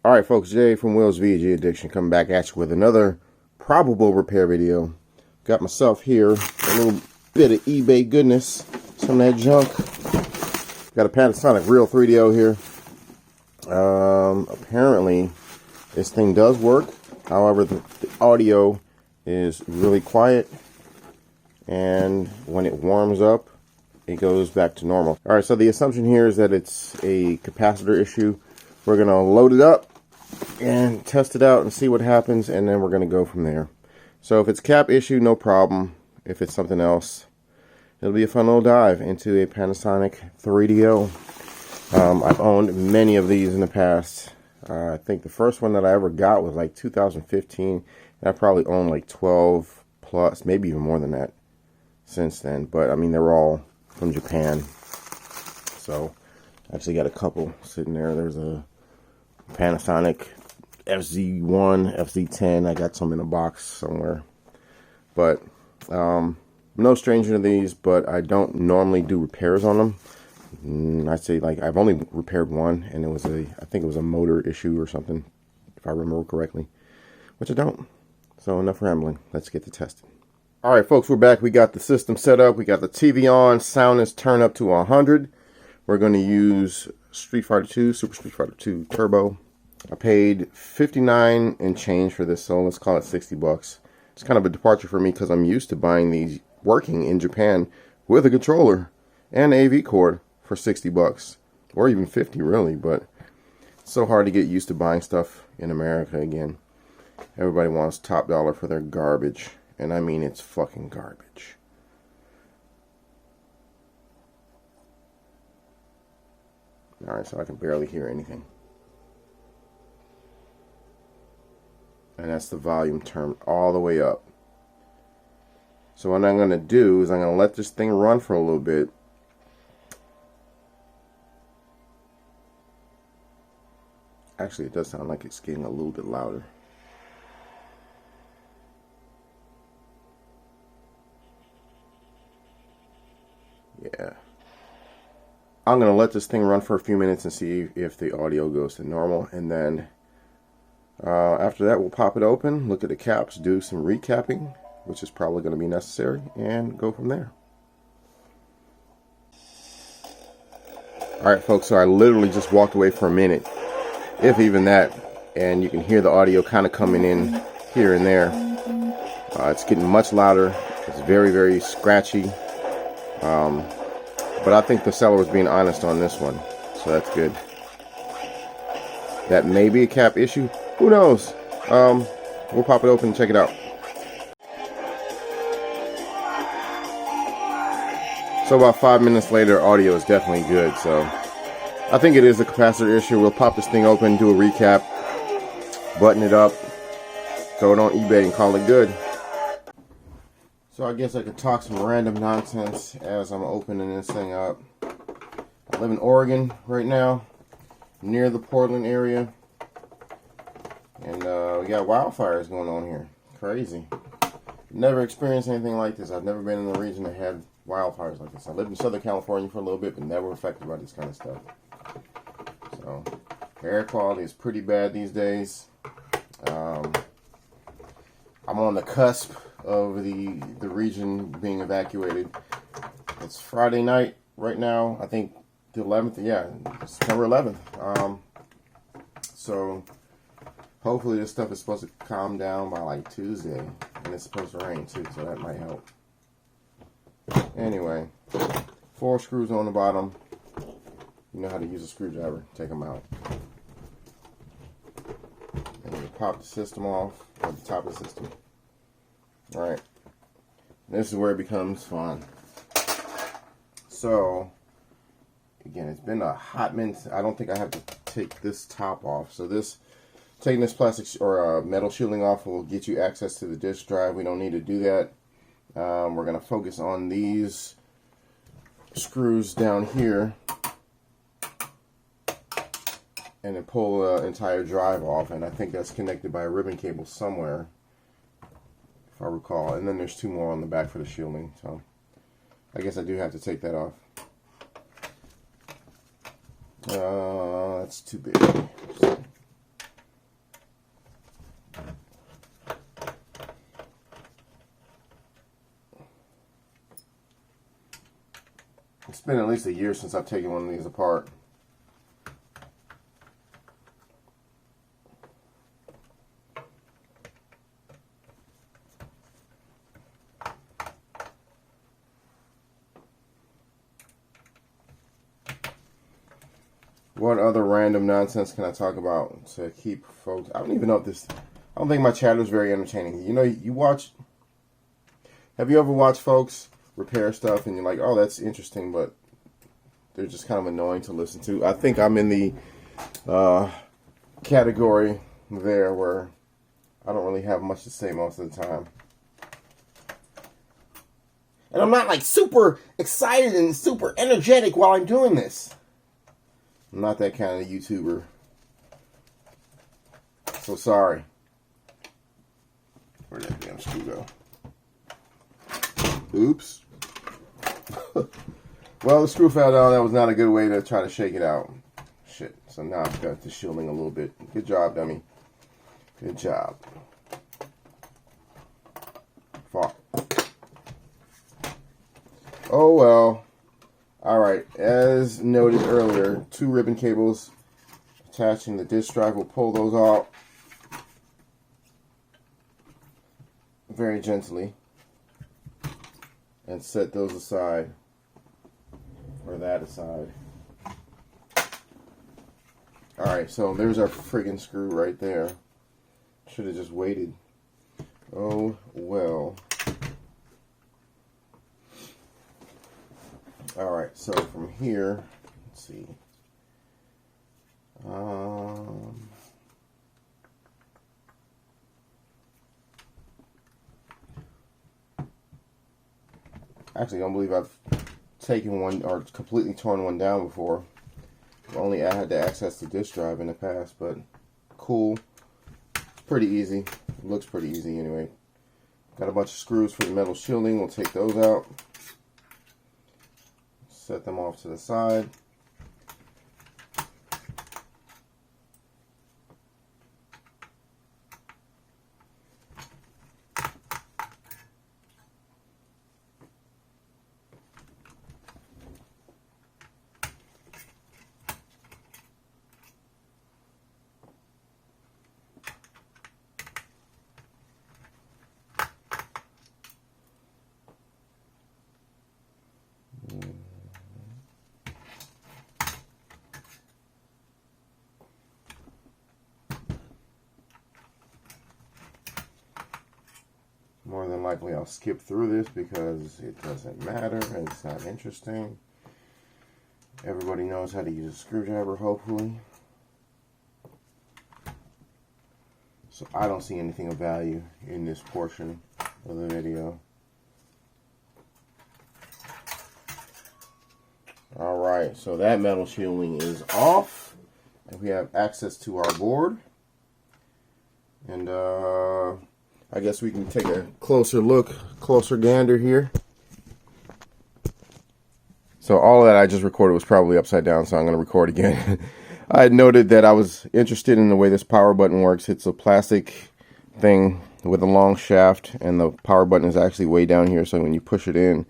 Alright folks, Jay from Will's VG Addiction coming back at you with another probable repair video. Got myself here a little bit of eBay goodness, some of that junk. Got a Panasonic Real 3DO here. Apparently this thing does work. However, the audio is really quiet, and when it warms up, it goes back to normal. Alright, so the assumption here is that it's a capacitor issue. We're going to load it up and test it out and see what happens, and then we're going to go from there. So if it's cap issue, no problem. If it's something else, it'll be a fun little dive into a Panasonic 3DO. I've owned many of these in the past. I think the first one that I ever got was like 2015. And I probably owned like 12 plus, maybe even more than that since then. But I mean, they're all from Japan. So I actually got a couple sitting there. There's a Panasonic FZ1, FZ10. I got some in a box somewhere. But no stranger to these, but I don't normally do repairs on them. I'd say like I've only repaired one, and it was I think it was a motor issue or something, if I remember correctly, which I don't. So enough rambling. Let's get to testing. All right, folks, we're back. We got the system set up. We got the TV on. Sound is turned up to 100. We're going to use Street Fighter 2, Super Street Fighter 2 Turbo. I paid 59 and change for this, so let's call it 60 bucks. It's kind of a departure for me because I'm used to buying these working in Japan with a controller and AV cord for 60 bucks, or even 50 really, but it's so hard to get used to buying stuff in America again. Everybody wants top dollar for their garbage, and I mean it's fucking garbage. Alright, so I can barely hear anything. And that's the volume turned all the way up. So what I'm going to do is I'm going to let this thing run for a little bit. Actually, it does sound like it's getting a little bit louder. Yeah. I'm going to let this thing run for a few minutes and see if the audio goes to normal. And then after that, we'll pop it open, look at the caps, do some recapping, which is probably going to be necessary, and go from there. Alright, folks, so I literally just walked away for a minute, if even that, and you can hear the audio kind of coming in here and there. It's getting much louder. It's very, very scratchy. But I think the seller was being honest on this one, so that's good. That may be a cap issue. Who knows? We'll pop it open and check it out. So about 5 minutes later, audio is definitely good. So I think it is a capacitor issue. We'll pop this thing open, do a recap, button it up, throw it on eBay, and call it good. So I guess I could talk some random nonsense as I'm opening this thing up. I live in Oregon right now, near the Portland area. And we got wildfires going on here. Crazy. Never experienced anything like this. I've never been in a region that had wildfires like this. I lived in Southern California for a little bit, but never affected by this kind of stuff. So, air quality is pretty bad these days. I'm on the cusp of the region being evacuated. It's Friday night right now. I think the 11th. Yeah, September 11th. So hopefully this stuff is supposed to calm down by like Tuesday, and it's supposed to rain too, so that might help. Anyway, 4 screws on the bottom. You know how to use a screwdriver. Take them out. And you pop the system off, or the top of the system. Alright. This is where it becomes fun. So, again, it's been a hot minute. I don't think I have to take this top off. So taking this plastic or metal shielding off will get you access to the disk drive. We don't need to do that. We're going to focus on these screws down here and then pull the entire drive off. And I think that's connected by a ribbon cable somewhere, if I recall. And then there's 2 more on the back for the shielding. So I guess I do have to take that off. That's too big. been at least a year since I've taken one of these apart. What other random nonsense can I talk about to keep folks? I don't even know if this... I don't think my chatter is very entertaining. You know, you watch... Have you ever watched folks repair stuff and you're like, oh, that's interesting, but they're just kind of annoying to listen to? I think I'm in the category there where I don't really have much to say most of the time. And I'm not like super excited and super energetic while I'm doing this. I'm not that kind of YouTuber. So sorry. Where'd that damn screw go? Oops. Well, the screw fell down. That was not a good way to try to shake it out. Shit. So now I've got the shielding a little bit. Good job, dummy. Good job. Fuck. Oh well. Alright, as noted earlier, 2 ribbon cables attaching the disk drive. We'll pull those out very gently and set those aside, or that aside. Alright, so there's our friggin' screw right there. Should have just waited. Oh well. Alright, so from here, let's see. Actually, I don't believe I've taken one or completely torn one down before. Only I had to access the disk drive in the past, but cool. It's pretty easy. It looks pretty easy anyway. Got a bunch of screws for the metal shielding. We'll take those out. Set them off to the side. More than likely I'll skip through this because it doesn't matter and it's not interesting. Everybody knows how to use a screwdriver, hopefully. So I don't see anything of value in this portion of the video. Alright, so that metal shielding is off. And we have access to our board. And I guess we can take a closer look, closer gander here. So all of that I just recorded was probably upside down, so I'm going to record again. I had noted that I was interested in the way this power button works. It's a plastic thing with a long shaft, and the power button is actually way down here, so when you push it in,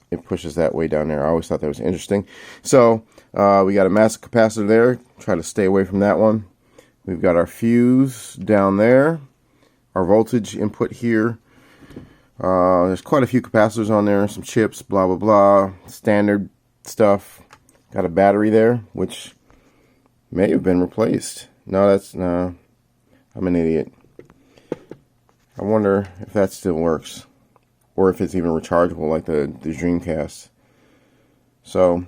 it pushes that way down there. I always thought that was interesting. So we got a massive capacitor there. Try to stay away from that one. We've got our fuse down there, our voltage input here. There's quite a few capacitors on there, some chips, blah, blah, blah, standard stuff. Got a battery there, which may have been replaced. No, I'm an idiot. I wonder if that still works, or if it's even rechargeable like the Dreamcast. So,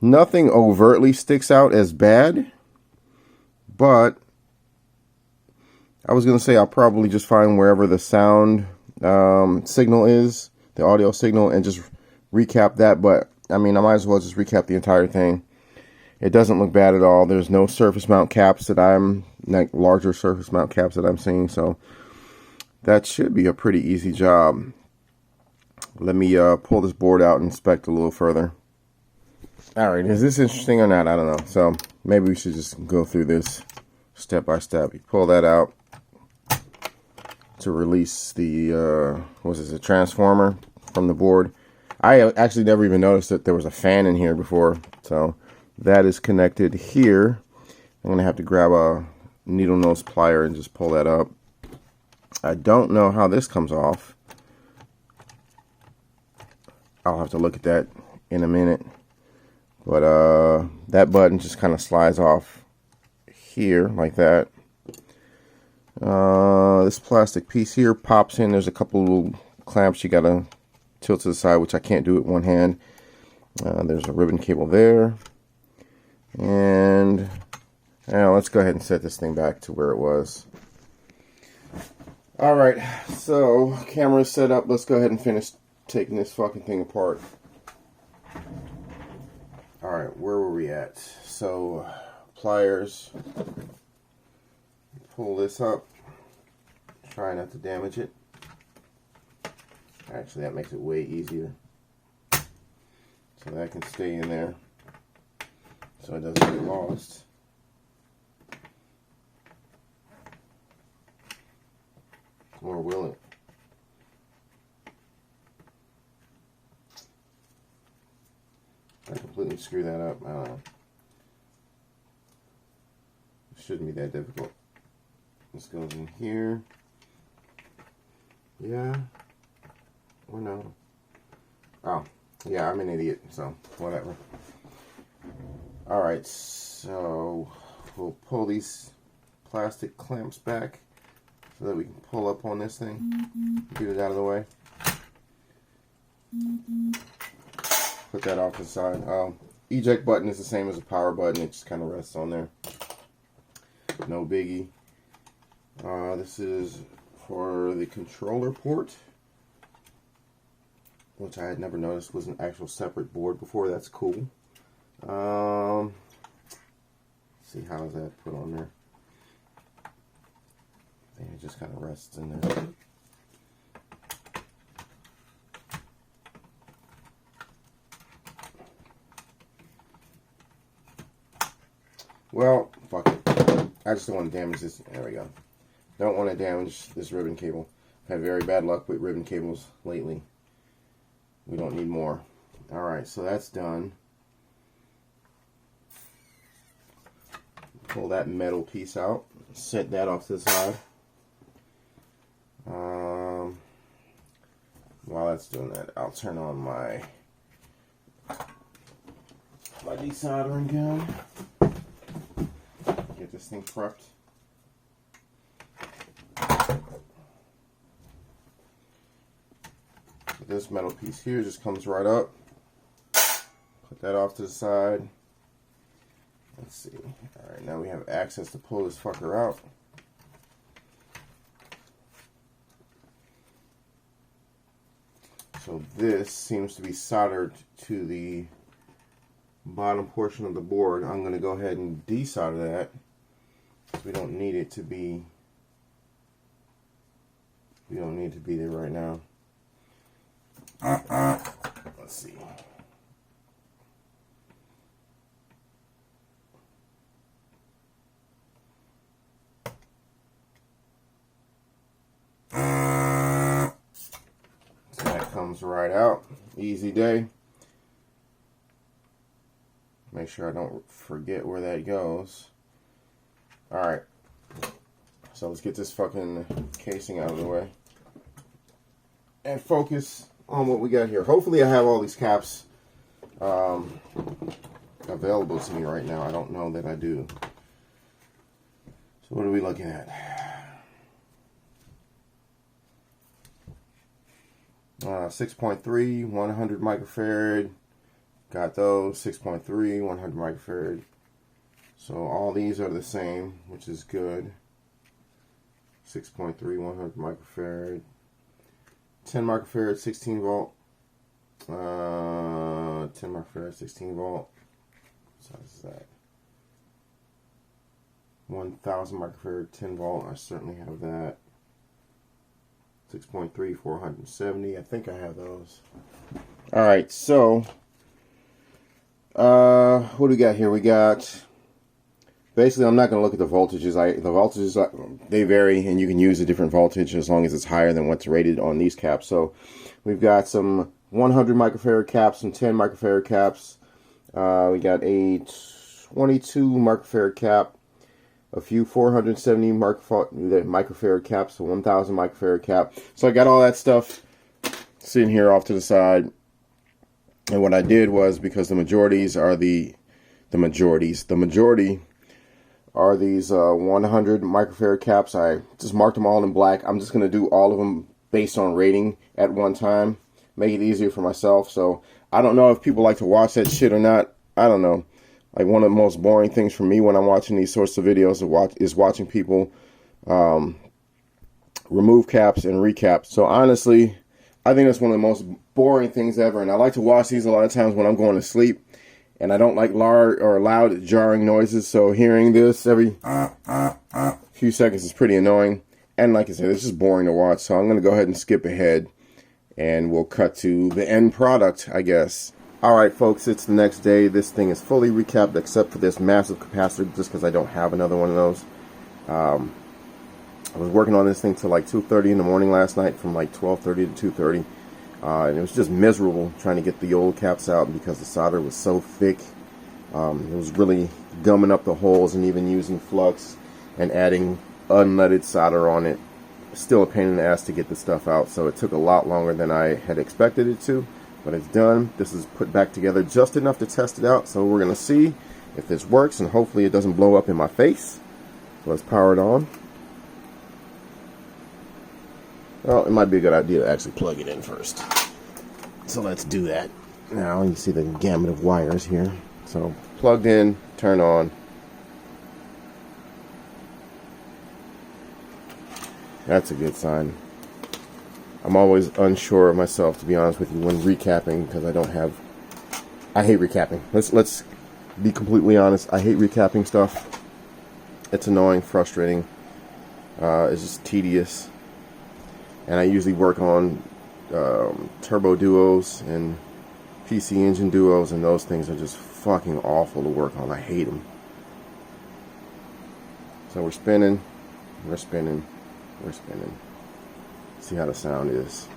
nothing overtly sticks out as bad. But I was going to say I'll probably just find wherever the sound signal is, the audio signal, and just recap that. But, I mean, I might as well just recap the entire thing. It doesn't look bad at all. There's no surface mount caps that like larger surface mount caps that I'm seeing. So that should be a pretty easy job. Let me pull this board out and inspect a little further. Alright, is this interesting or not? I don't know. So maybe we should just go through this step by step. You pull that out to release the, what is this, a transformer? from the board. I actually never even noticed that there was a fan in here before. So that is connected here. I'm going to have to grab a needle nose plier and just pull that up. I don't know how this comes off. I'll have to look at that in a minute. But that button just kind of slides off here like that. This plastic piece here pops in. There's a couple little clamps you gotta tilt to the side, which I can't do with one hand. There's a ribbon cable there. And now let's go ahead and set this thing back to where it was. Alright, so camera is set up. Let's go ahead and finish taking this fucking thing apart. Alright, where were we at? So, pliers. Pull this up. Try not to damage it. Actually, that makes it way easier. So that can stay in there. So it doesn't get lost. Or will it? I completely screw that up. I don't know. It shouldn't be that difficult. This goes in here. Yeah. Or no. Oh. Yeah, I'm an idiot, so whatever. Alright, so we'll pull these plastic clamps back so that we can pull up on this thing. Get it out of the way. Put that off to the side. Eject button is the same as a power button. It just kind of rests on there. No biggie. This is for the controller port, which I had never noticed was an actual separate board before. That's cool. See, how is that put on there? I think it just kind of rests in there. Well, fuck it. I just don't want to damage this. There we go. Don't want to damage this ribbon cable. I've had very bad luck with ribbon cables lately. We don't need more. Alright, so that's done. Pull that metal piece out. Set that off to the side. While that's doing that, I'll turn on my desoldering gun. Get this thing prepped. This metal piece here just comes right up. Put that off to the side. Let's see. Alright, now we have access to pull this fucker out. So this seems to be soldered to the bottom portion of the board. I'm going to go ahead and desolder that. We don't need it to be. We don't need it to be there right now. Let's see. So that comes right out. Easy day. Make sure I don't forget where that goes. Alright. So let's get this fucking casing out of the way. And focus on what we got here. Hopefully I have all these caps available to me right now. I don't know that I do. So what are we looking at? 6.3, 100 microfarad. Got those. 6.3, 100 microfarad. So all these are the same, which is good. 6.3, 100 microfarad. 10 microfarad, 16 volt. 10 microfarad, 16 volt. What size is that? 1000 microfarad, 10 volt. I certainly have that. 6.3, 470. I think I have those. Alright, so what do we got here? We got basically, I'm not going to look at the voltages. The voltages, they vary, and you can use a different voltage as long as it's higher than what's rated on these caps. So we've got some 100 microfarad caps, some 10 microfarad caps. We got a 22 microfarad cap, a few 470 microfarad caps, so 1000 microfarad cap. So I got all that stuff sitting here off to the side. And what I did was, because the majority are these 100 microfarad caps, I just marked them all in black. I'm just going to do all of them based on rating at one time, make it easier for myself. So I don't know if people like to watch that shit or not. I don't know. Like, one of the most boring things for me when I'm watching these sorts of videos is watching people remove caps and recap. So honestly, I think that's one of the most boring things ever. And I like to watch these a lot of times when I'm going to sleep. And I don't like loud jarring noises. So hearing this every few seconds is pretty annoying. And like I said, it's just boring to watch. So I'm going to go ahead and skip ahead. And we'll cut to the end product, I guess. Alright folks, it's the next day. This thing is fully recapped except for this massive capacitor, just because I don't have another one of those. I was working on this thing till like 2:30 in the morning last night, from like 12:30 to 2:30. And it was just miserable trying to get the old caps out because the solder was so thick. It was really gumming up the holes, and even using flux and adding unleaded solder on it. Still a pain in the ass to get the stuff out, so it took a lot longer than I had expected it to. But it's done. This is put back together just enough to test it out. So we're going to see if this works, and hopefully it doesn't blow up in my face. So let's power it on. Well, it might be a good idea to actually plug it in first. So let's do that. Now you see the gamut of wires here. So plugged in, turn on. That's a good sign. I'm always unsure of myself, to be honest with you, when recapping, because I hate recapping. Let's be completely honest. I hate recapping stuff. It's annoying, frustrating. It's just tedious. And I usually work on turbo duos and PC engine duos, and those things are just fucking awful to work on. I hate them. So we're spinning, we're spinning, we're spinning. See how the sound is.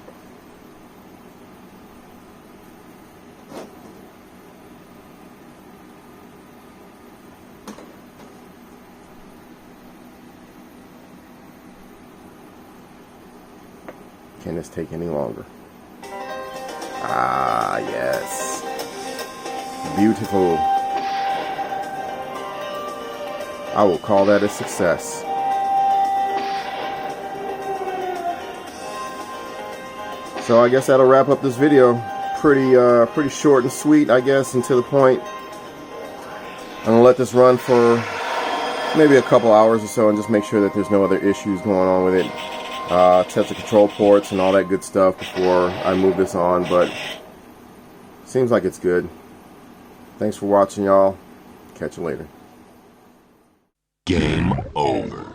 Can this take any longer? Ah, yes. Beautiful. I will call that a success. So I guess that'll wrap up this video. Pretty short and sweet, I guess, and to the point. I'm gonna let this run for maybe a couple hours or so, and just make sure that there's no other issues going on with it. Test the control ports and all that good stuff before I move this on, but seems like it's good. Thanks for watching, y'all. Catch you later. Game over.